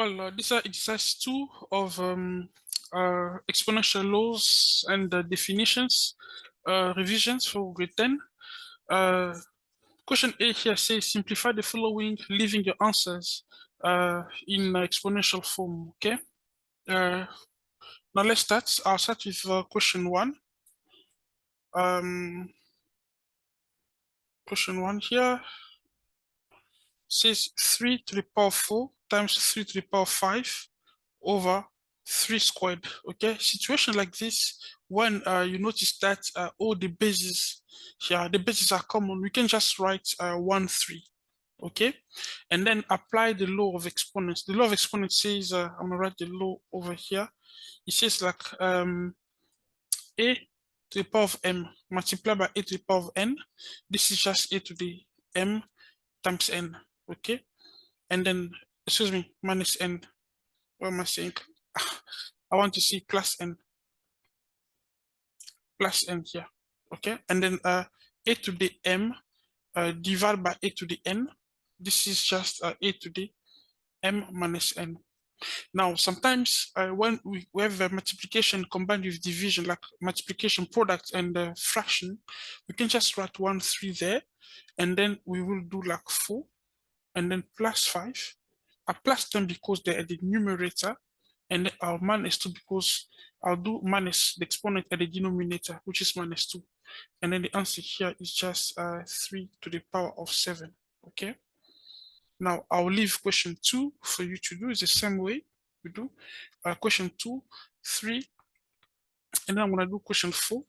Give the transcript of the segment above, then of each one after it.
Well, these are exercise 2 of exponential laws and definitions, revisions for grade 10. Question A here says simplify the following, leaving your answers in exponential form. Okay. Now let's start. I'll start with question 1. Question 1 here says 3 to the power 4 times 3 to the power 5 over 3 squared. Okay, situation like this, when you notice that all the bases here, the bases are common, we can just write 1, 3. Okay, and then apply the law of exponents. The law of exponents says, I'm gonna write the law over here. It says like a to the power of m multiplied by a to the power of n. This is just a to the m times n. Okay, and then excuse me, minus n. What am I saying? I want to see plus n here. Okay, and then a to the m divided by a to the n. This is just a to the m minus n. Now, sometimes when we have a multiplication combined with division, like multiplication product and fraction, we can just write 1, 3 there, and then we will do like 4, and then plus 5. I plus them because they're at the numerator, and then I'll minus 2 because I'll do minus the exponent at the denominator, which is minus 2. And then the answer here is just 3 to the power of 7. Okay. Now I'll leave question 2 for you to do. It's the same way we do question 2, 3, and then I'm gonna do question 4,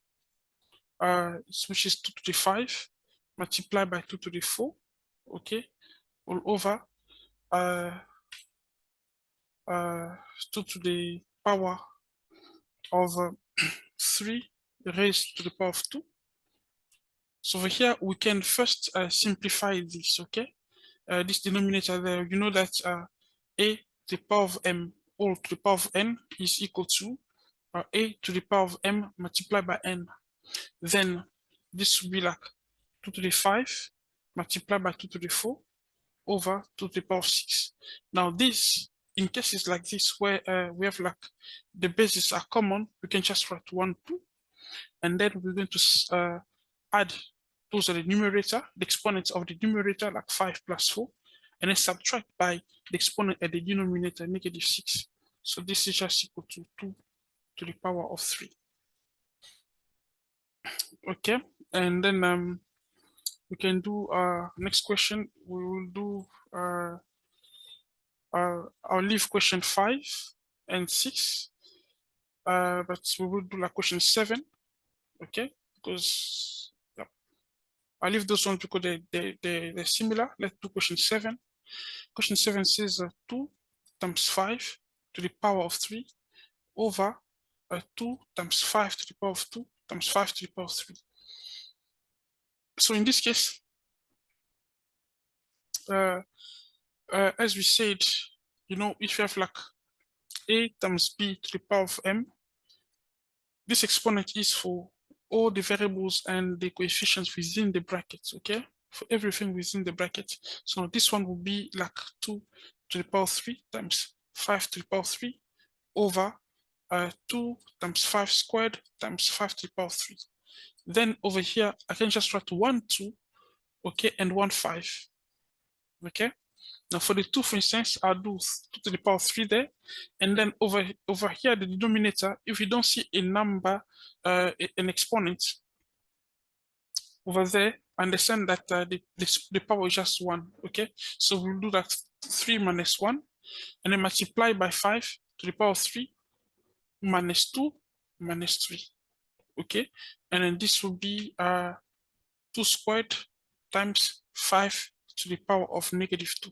which is 2 to the 5 multiplied by 2 to the 4. Okay, all over 2 to the power of 3 raised to the power of 2. So over here we can first simplify this. Okay. This denominator there, you know that a to the power of m all to the power of n is equal to a to the power of m multiplied by n. Then this will be like 2 to the 5 multiplied by 2 to the 4 over 2 to the power of 6. Now this, in cases like this where we have like the bases are common, we can just write 1, 2, and then we're going to add those are the numerator, the exponents of the numerator, like 5 plus 4, and then subtract by the exponent at the denominator, negative 6. So this is just equal to 2 to the power of 3. Okay, and then we can do next question. We will do I'll leave question 5 and 6, but we will do like question 7. Okay, because I'll leave those ones because they're similar. Let's do question 7. Question 7 says 2 times 5 to the power of 3 over 2 times 5 to the power of 2 times 5 to the power of 3. So in this case, as we said, you know, if you have like a times b to the power of m, this exponent is for all the variables and the coefficients within the brackets. Okay, for everything within the bracket. So this one will be like 2 to the power 3 times 5 to the power 3 over 2 times 5 squared times 5 to the power 3. Then over here, I can just write 1, 2, okay, and 1, 5. Okay. Now for the 2, for instance, I'll do 2 to the power 3 there, and then over here, the denominator, if you don't see a number, an exponent over there, understand that the power is just 1. Okay, so we'll do that 3 minus 1, and then multiply by 5 to the power 3 minus 2 minus 3. Okay, and then this will be 2 squared times 5 to the power of negative 2.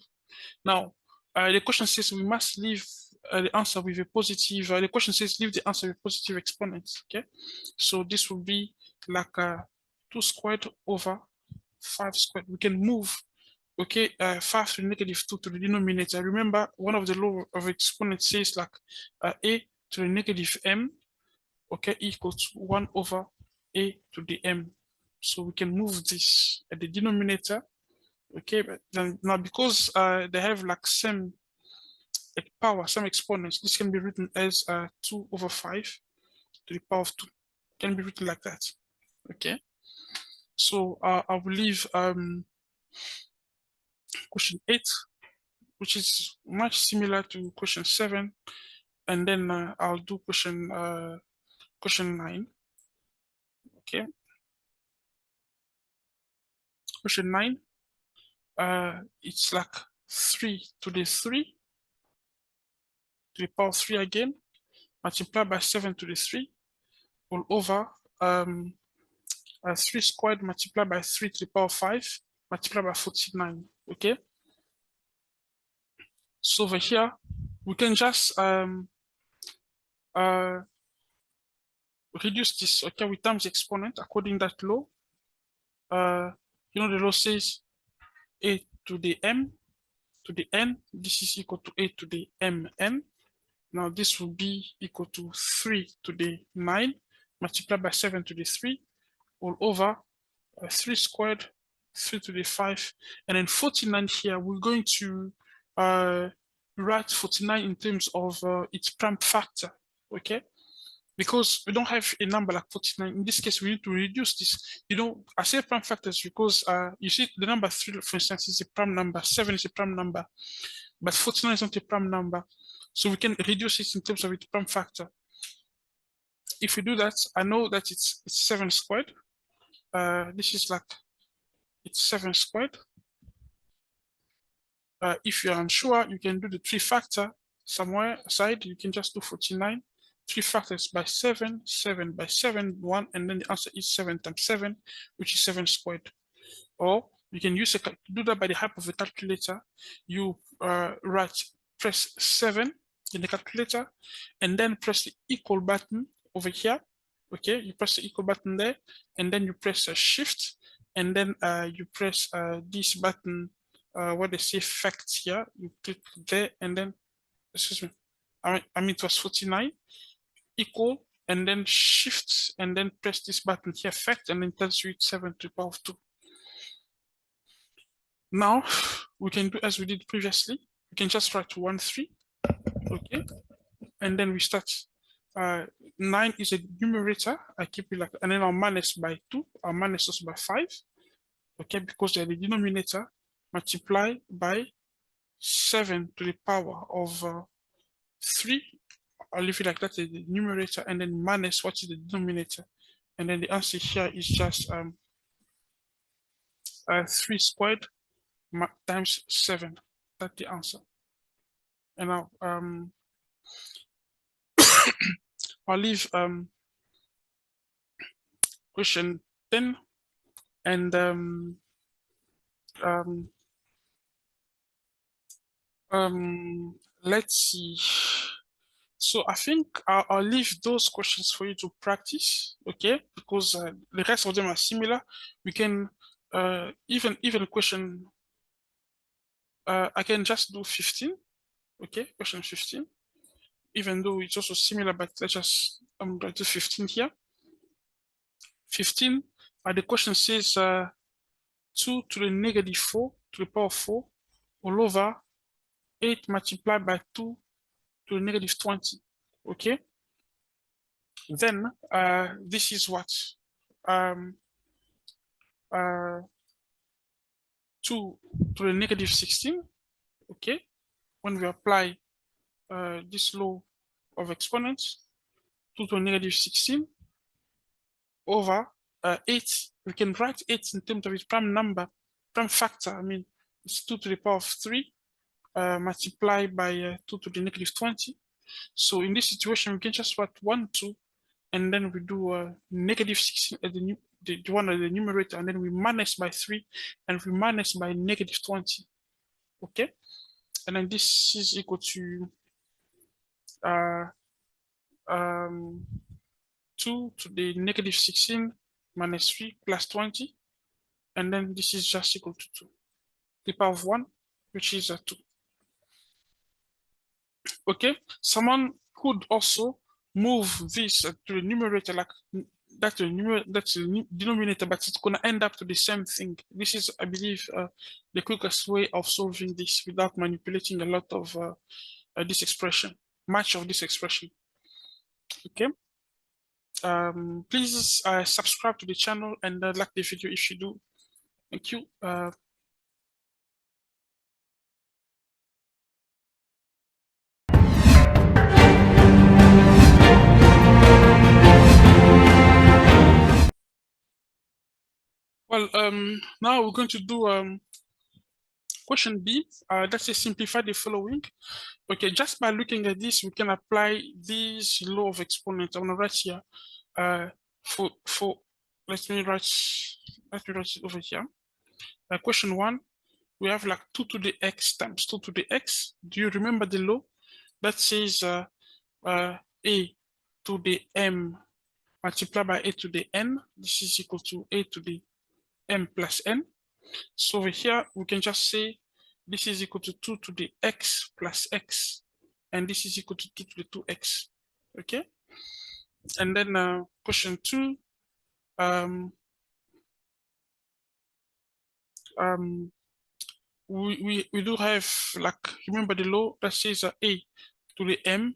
Now, the question says we must leave the answer with a positive. The question says leave the answer with positive exponents. Okay, so this will be like 2 squared over 5 squared. We can move, okay, 5 to negative 2 to the denominator. Remember, one of the law of exponents says like a to the negative m, okay, equals 1 over a to the m. So we can move this at the denominator. Okay, but then now because they have like same a power, some exponents. This can be written as 2 over 5 to the power of 2. Can be written like that. Okay. So I will leave question 8, which is much similar to question 7, and then I'll do question 9. Okay. Question 9. It's like 3 to the 3 to the power of 3 again, multiplied by 7 to the 3, all over 3 squared multiplied by 3 to the power of 5, multiplied by 49. Okay. So over here, we can just reduce this, okay, with times the exponent according to that law. You know, the law says a to the m to the n, this is equal to a to the mn. Now this will be equal to 3 to the 9 multiplied by 7 to the 3, all over 3 squared, 3 to the 5, and then 49 here. We're going to write 49 in terms of its prime factor, okay? Because we don't have a number like 49. In this case, we need to reduce this. You know, I say prime factors because you see the number 3, for instance, is a prime number, 7 is a prime number, but 49 is not a prime number. So we can reduce it in terms of its prime factor. If we do that, I know that it's 7 squared. This is like, it's 7 squared. If you're unsure, you can do the 3 factor somewhere aside. You can just do 49. 3 factors by 7, 7 by 7, 1, and then the answer is 7 times 7, which is 7 squared. Or you can use do that by the help of a calculator. You press 7 in the calculator, and then press the equal button over here. Okay, you press the equal button there, and then you press a shift, and then you press this button where they say facts here. You click there, and then, excuse me, I mean it was 49, equal, and then shift, and then press this button here, fact, and then tells you it's 7 to the power of 2. Now we can do as we did previously. We can just write 1, 3, okay, and then we start. 9 is a numerator. I keep it like, and then I'll minus by 2. I'll minus also by 5, okay, because they're the denominator. Multiply by 7 to the power of 3. I'll leave it like that, the numerator, and then minus what is the denominator, and then the answer here is just 3 squared times 7. That's the answer. And now I'll leave question 10, and let's see. So I think I'll leave those questions for you to practice, okay? Because the rest of them are similar. We can even question. I can just do 15, okay? Question 15, even though it's also similar, but let's just I'm going to do 15 here. 15. The question says 2 to the negative 4 to the power of 4 all over 8 multiplied by 2 to the negative 20. Okay. Then this is what 2 to the negative 16. Okay. When we apply this law of exponents, 2 to the negative 16 over 8. We can write 8 in terms of its prime number, prime factor. I mean, it's 2 to the power of 3 multiplied by 2 to the negative 20. So in this situation, we can just write 1, 2, and then we do negative 16 at the one at the numerator, and then we minus by 3, and we minus by negative 20. Okay, and then this is equal to 2 to the negative 16 minus 3 plus 20, and then this is just equal to 2 to the power of 1, which is 2. Okay, someone could also move this to the numerator, like that's the denominator, but it's gonna end up to the same thing. This is, I believe, the quickest way of solving this without manipulating a lot of this expression, match of this expression. Okay. Please subscribe to the channel and like the video if you do. Thank you. Well, now we're going to do question B. Let's say simplify the following. Okay, just by looking at this, we can apply this law of exponents. I'm gonna write here. For let me write it over here. Question 1, we have like 2 to the x times 2 to the x. Do you remember the law that says a to the m multiplied by a to the n? This is equal to a to the m plus n. So over here, we can just say this is equal to 2 to the x plus x, and this is equal to 2 to the 2x. Okay. And then question 2, we do have, like, remember the law that says a to the m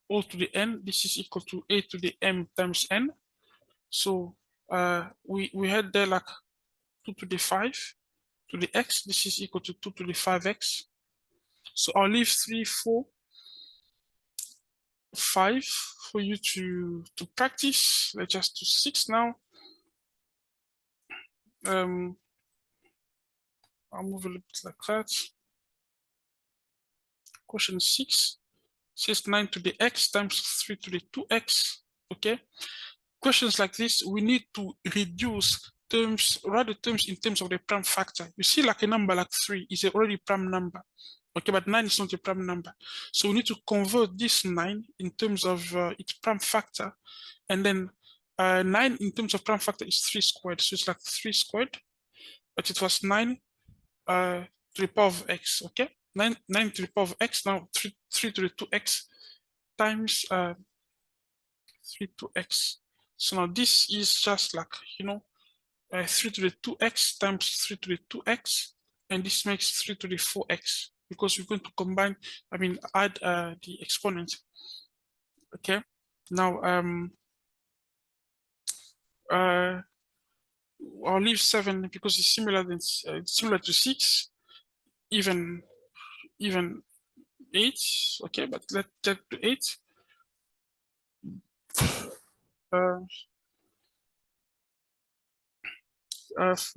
all to the n. This is equal to a to the m times n. So we had there like 2 to the 5 to the x. This is equal to 2 to the 5x. So I'll leave 3, 4, 5 for you to practice. Let's just do 6 now. I'll move a little bit like that. Question 6 says 9 to the x times 3 to the 2x. Okay. Questions like this, we need to reduce terms, rather terms in terms of the prime factor. You see, like a number like 3 is already prime number. Okay, but 9 is not a prime number. So we need to convert this 9 in terms of its prime factor. And then 9 in terms of prime factor is 3 squared. So it's like 3 squared, but it was 9 to the power of x. Okay, 9 to the power of x. Now 3 to the 2x times 3 to x. So now this is just like, 3 to the 2x times 3 to the 2x, and this makes 3 to the 4x, because we're going to combine, add the exponent. Okay, now I'll leave 7 because it's similar to 6, even 8. Okay, but let's get to 8.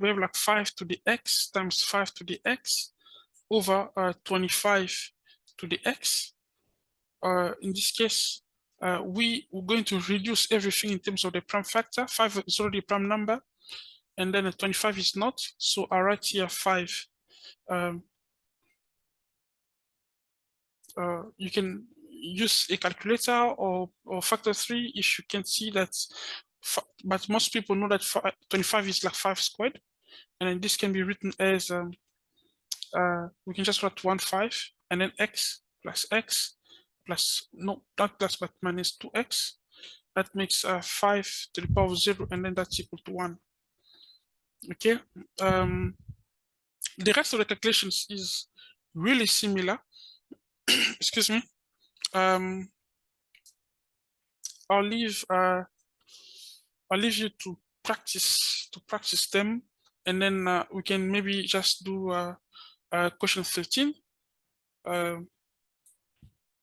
We have like 5 to the x times 5 to the x over 25 to the x. In this case, we're going to reduce everything in terms of the prime factor. 5 is already a prime number, and then 25 is not. So I write here 5. You can use a calculator or factor 3 if you can see that, but most people know that 25 is like 5 squared, and then this can be written as we can just write 1, 5, and then x plus, no, not plus, but minus 2x. That makes 5 to the power of 0, and then that's equal to 1. Okay. The rest of the calculations is really similar. Excuse me. I'll leave you to practice them, and then we can maybe just do question 13.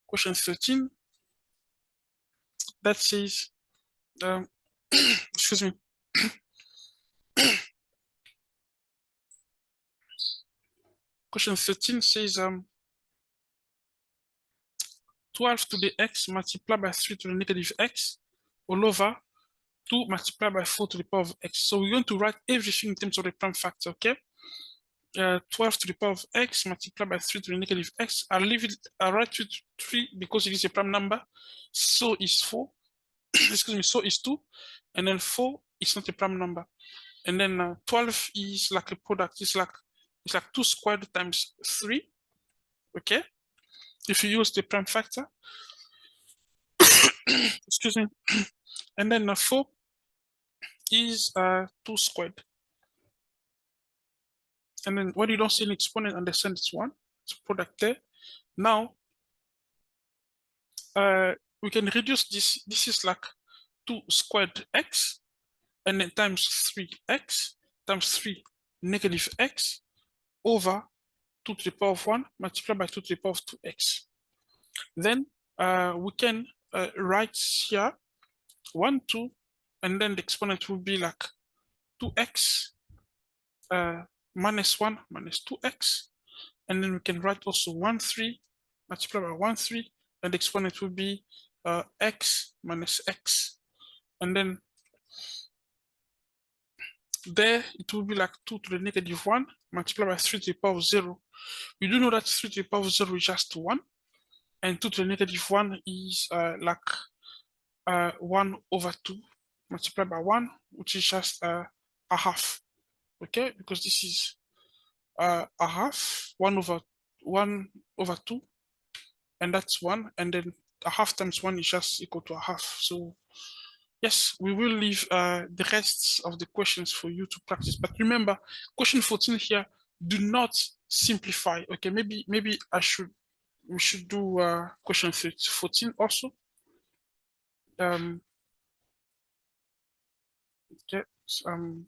Question 13 that says, excuse me. Question 13 says 12 to the x multiplied by 3 to the negative x all over 2 multiplied by 4 to the power of x. So we're going to write everything in terms of the prime factor. Okay. 12 to the power of x multiplied by 3 to the negative x. I'll write it 3 because it is a prime number. So is 4. Excuse me. So is 2, and then 4 is not a prime number. And then 12 is like a product. It's like 2 squared times 3. Okay. If you use the prime factor. Excuse me. And then 4 is 2 squared. And then when you don't see an exponent, understand it's 1. It's a product there. Now we can reduce this. This is like 2 squared x, and then times 3x times 3 negative x over 2 to the power of 1 multiplied by 2 to the power of 2x. Then we can write here 1, 2, and then the exponent will be like 2x minus 1 minus 2x. And then we can write also 1, 3 multiplied by 1, 3, and the exponent will be x minus x. And then there it will be like 2 to the negative 1 multiplied by 3 to the power of 0. We do know that 3 to the power of 0 is just 1, and 2 to the negative 1 is like 1 over 2 multiplied by 1, which is just a half. Okay, because this is a half, 1 over 2, and that's 1, and then a half times 1 is just equal to a half. So yes, we will leave the rest of the questions for you to practice. But remember, question 14 here, do not simplify. Okay, maybe we should do question 14 also. Okay, so,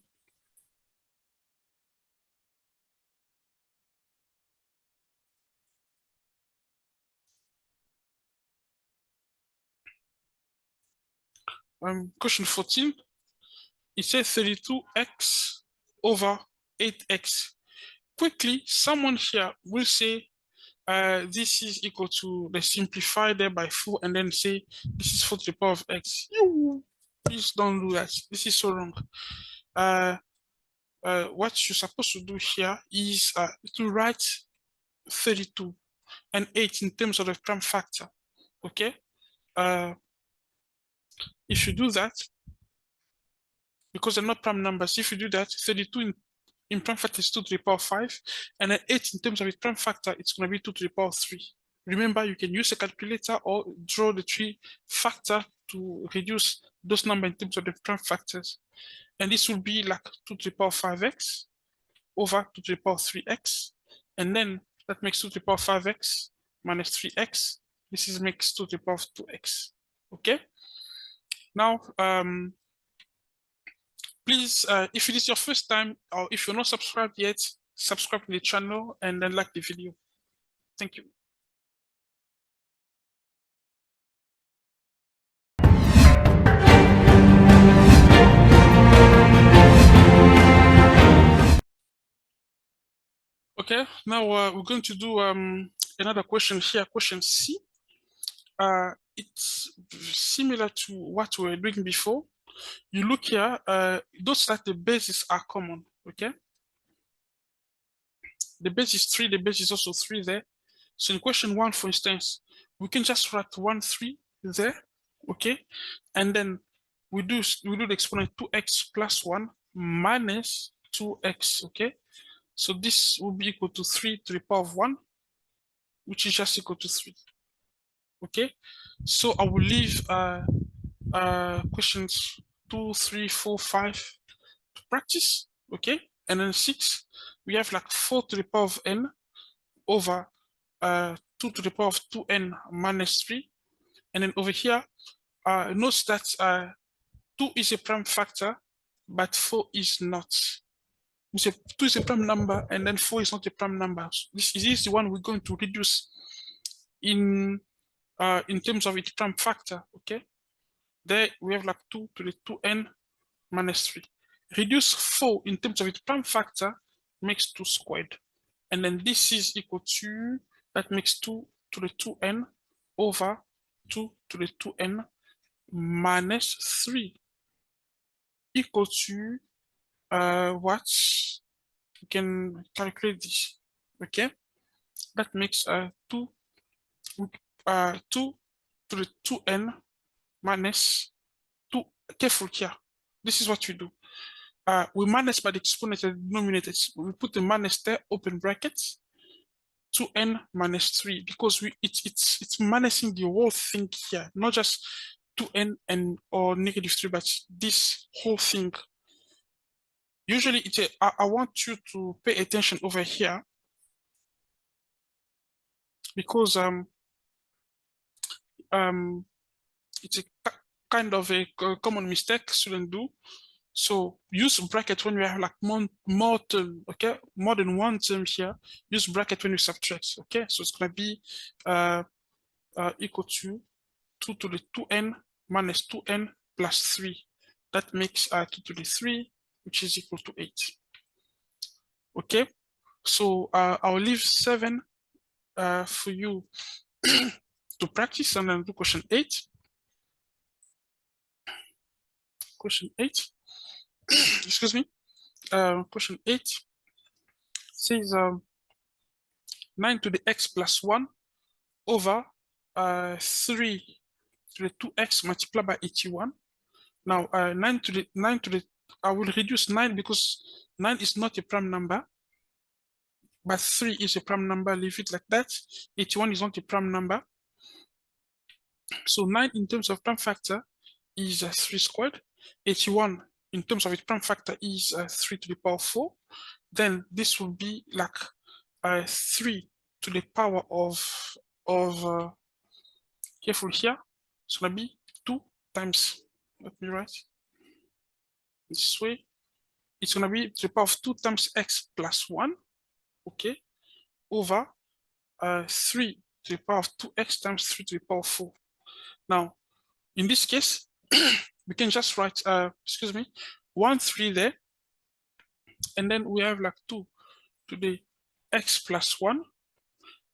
question 14, it says 32x over 8x. Quickly, someone here will say this is equal to, they simplify there by 4 and then say this is 4 to the power of x. Please don't do that. This is so wrong. What you're supposed to do here is to write 32 and 8 in terms of the prime factor. Okay? If you do that, because they're not prime numbers, if you do that, 32 in prime factor is 2 to the power of 5, and then 8 in terms of its prime factor, it's going to be 2 to the power of 3. Remember, you can use a calculator or draw the 3 factor to reduce those numbers in terms of the prime factors. And this will be like 2 to the power of 5x over 2 to the power of 3x. And then that makes 2 to the power of 5x minus 3x. This makes 2 to the power of 2x. Okay? Now, please, if it is your first time or if you're not subscribed yet, subscribe to the channel and then like the video. Thank you. Okay, now we're going to do another question here, question C. It's similar to what we were doing before. You look here, those that the bases are common, okay? The base is 3, the base is also 3 there. So in question 1, for instance, we can just write 1, 3 there, okay? And then we do the exponent 2x plus 1 minus 2x, okay? So this will be equal to 3 to the power of 1, which is just equal to 3, okay? So I will leave questions 2, 3, 4, 5 to practice, okay? And then 6, we have like 4 to the power of n over 2 to the power of 2n minus 3. And then over here, note that 2 is a prime factor, but 4 is not. So 2 is a prime number, and then 4 is not a prime number. This is the one we're going to reduce in terms of its prime factor, okay? There we have like 2 to the 2n minus 3. Reduce 4 in terms of its prime factor makes 2 squared. And then this is equal to, that makes 2 to the 2n over 2 to the 2n minus 3 equal to what? We can calculate this, okay? That makes 2 to the 2n minus 2. Careful here. This is what we do. We minus by the exponent and denominator. We put the minus there, open brackets, 2n minus 3, because it's minusing the whole thing here, not just 2n or negative 3, but this whole thing. Usually, I want you to pay attention over here, because it's a kind of a common mistake students do. So use bracket when you have like more term, okay, more than one term here. Use bracket when you subtract, okay. So it's gonna be equal to 2 to the 2n minus 2n plus 3. That makes 2 to the 3, which is equal to 8. Okay, so I'll leave 7 for you to practice and then do question 8. Question 8. Excuse me. Question 8 says 9 to the x plus 1 over 3 to the 2x multiplied by 81. Now 9 to the I will reduce 9 because 9 is not a prime number, but 3 is a prime number. Leave it like that. 81 is not a prime number. So 9 in terms of prime factor is 3 squared. 81 in terms of its prime factor is 3 to the power 4. Then this will be like 3 to the power of careful here. It's gonna be 2 times. Let me write this way. It's gonna be to the power of 2 times x plus 1, okay, over 3 to the power of 2x times 3 to the power of 4. Now, in this case, we can just write, 1, 3 there, and then we have like 2 to the x plus 1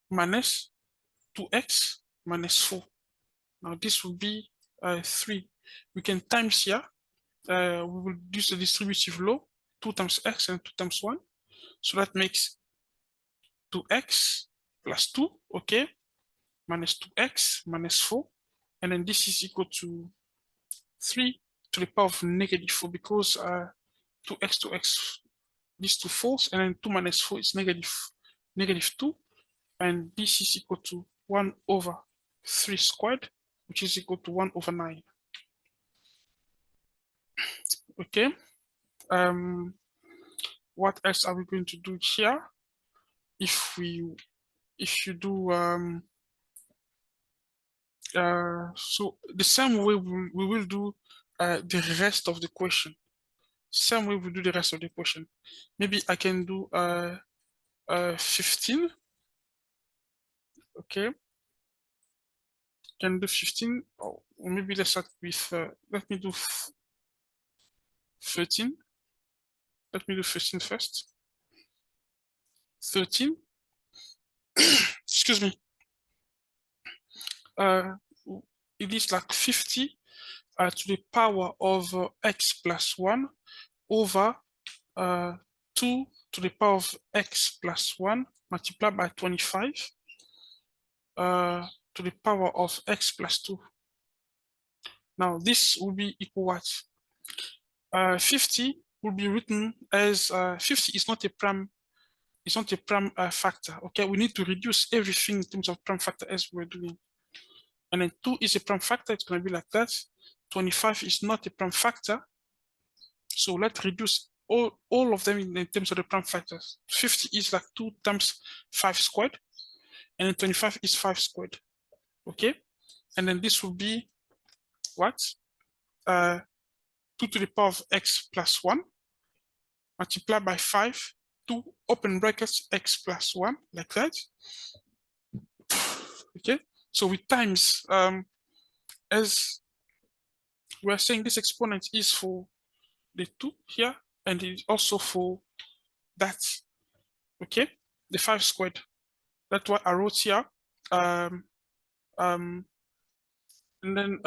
minus 2x minus 4. Now this will be 3. We can times here. We will use the distributive law, 2 times x and 2 times 1. So that makes 2x plus 2, okay, minus 2x minus 4. And then this is equal to 3 to the power of negative 4 because 2x, 2x, these two false, and then 2 minus 4 is negative 2. And this is equal to 1 over 3 squared, which is equal to 1 over 9. Okay. What else are we going to do here? If you do so the same way we will do the rest of the question. Same way we do the rest of the question. Maybe I can do 15. Okay. Can do 15. Or maybe let's start with let me do 13. Let me do 15 first. 13. Excuse me. It is like 50 to the power of x plus 1 over 2 to the power of x plus 1 multiplied by 25 to the power of x plus 2. Now this will be equal what? 50 will be written as 50 is not a prime. It's not a prime factor. Okay, we need to reduce everything in terms of prime factor as we're doing. And then 2 is a prime factor. It's going to be like that. 25 is not a prime factor. So let's reduce all of them in terms of the prime factors. 50 is like 2 times 5 squared. And then 25 is 5 squared. Okay. And then this will be what? 2 to the power of x plus 1 multiplied by 5, 2 open brackets x plus 1, like that. Okay. So with times, as we're saying, this exponent is for the 2 here, and it's also for that. Okay, the 5 squared. That's what I wrote here. And then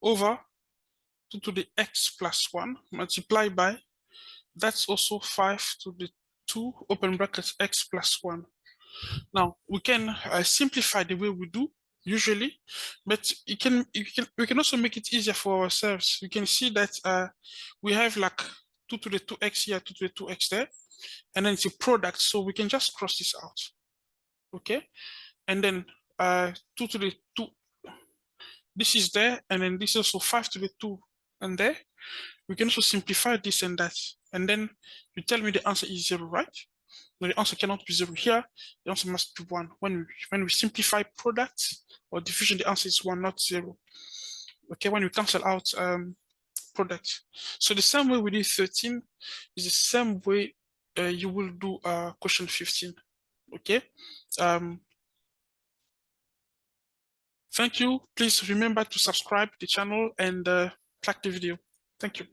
over 2 to the x plus 1 multiplied by, that's also 5 to the 2 open brackets x plus 1. Now we can simplify the way we do usually, but we can also make it easier for ourselves. You can see that we have like 2 to the 2x here, 2 to the 2x there, and then it's a product, so we can just cross this out. Okay, and then 2 to the 2, this is there, and then this is also 5 to the 2 and there. We can also simplify this and that, and then you tell me the answer is 0, right? No, the answer cannot be 0 here. The answer must be 1. When we simplify products or division, the answer is 1, not 0. Okay, when we cancel out product. So the same way we did 13 is the same way you will do question 15. Okay. Thank you. Please remember to subscribe to the channel and like the video. Thank you.